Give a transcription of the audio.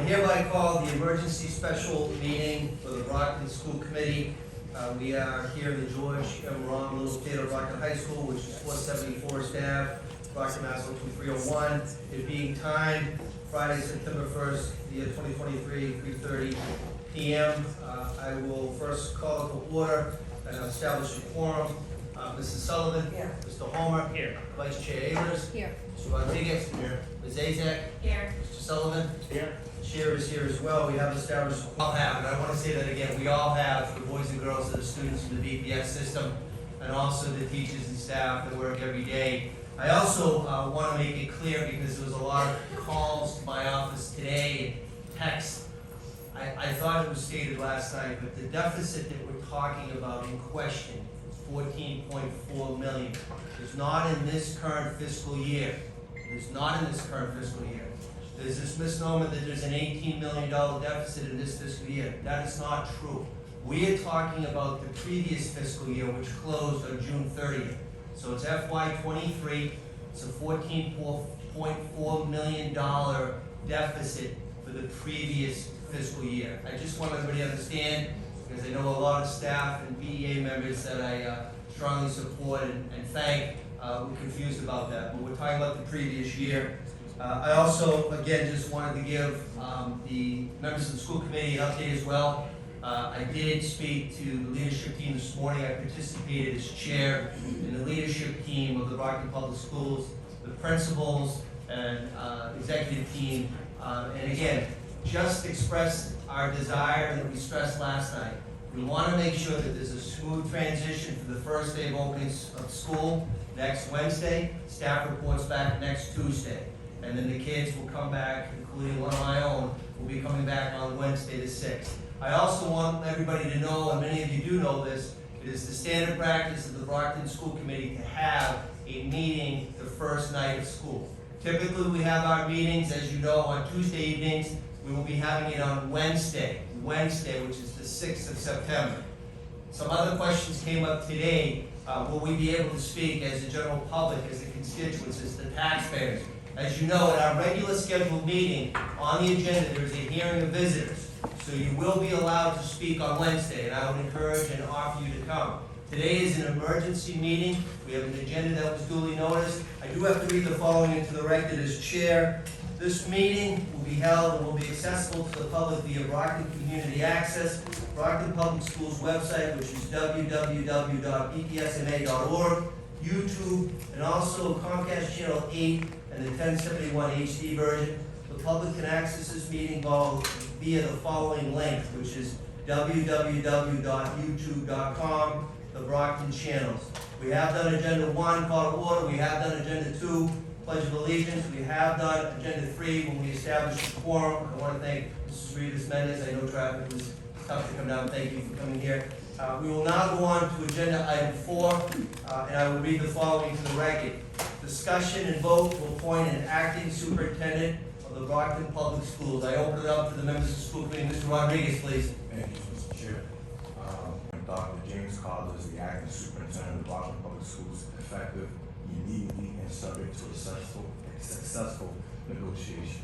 hereby call the emergency special meeting for the Brockton School Committee. We are here in the George M. Ron Little Theater, Brockton High School, which is 474 staff, Brockton, Mass. 02301. It being timed Friday, September 1st, the year 2023, 3:30 p.m. I will first call to order and establish a quorum. Mrs. Sullivan. Here. Mr. Homer. Here. Vice Chair Ayers. Here. Mr. Rodriguez. Here. Ms. Azak. Here. Mr. Sullivan. Here. Chair is here as well. We have established, we all have, and I want to say that again, we all have, the boys and girls that are students in the BPS system, and also the teachers and staff that work every day. I also want to make it clear, because there was a lot of calls to my office today, and texts. I thought it was stated last night, but the deficit that we're talking about in question is $14.4 million. It's not in this current fiscal year. It's not in this current fiscal year. There's this misnomer that there's an $18 million deficit in this fiscal year. That is not true. We are talking about the previous fiscal year, which closed on June 30th. So it's FY23. It's a $14.4 million deficit for the previous fiscal year. I just want everybody to understand, because I know a lot of staff and BEA members that I strongly support and thank were confused about that, but we're talking about the previous year. I also, again, just wanted to give the members of the school committee an update as well. I did speak to the leadership team this morning. I participated as chair in the leadership team of the Brockton Public Schools, the principals and executive team, and again, just expressed our desire that we stressed last night. We want to make sure that there's a smooth transition for the first day of openings of school next Wednesday. Staff reports back next Tuesday. And then the kids will come back, including one of my own, will be coming back on Wednesday the 6th. I also want everybody to know, and many of you do know this, it is the standard practice of the Brockton School Committee to have a meeting the first night of school. Typically we have our meetings, as you know, on Tuesday evenings. We will be having it on Wednesday, which is the 6th of September. Some other questions came up today. Will we be able to speak as the general public, as the constituents, as the taxpayers? As you know, at our regular scheduled meeting, on the agenda, there is a hearing of visitors. So you will be allowed to speak on Wednesday, and I would encourage and offer you to come. Today is an emergency meeting. We have an agenda that was duly noticed. I do have to read the following into the record as chair. This meeting will be held and will be accessible to the public via Brockton Community Access, Brockton Public Schools website, which is www.bpsma.org, YouTube, and also Comcast Channel 8 and the 1071 HD version. The public can access this meeting via the following link, which is www.youtube.com, the Brockton channels. We have done Agenda 1, call to order. We have done Agenda 2, Pledge of Allegiance. We have done Agenda 3 when we established a quorum. I want to thank Mrs. Rivas Mendez. I know traffic was tough to come down. Thank you for coming here. We will now go on to Agenda Item 4, and I will read the following to the record. Discussion and vote to appoint an acting superintendent of the Brockton Public Schools. I open it up to the members of the school committee. Mr. Rodriguez, please. Thank you, Mr. Chair. Dr. James Cobbs is the acting superintendent of the Brockton Public Schools, effective immediately and subject to a successful negotiation.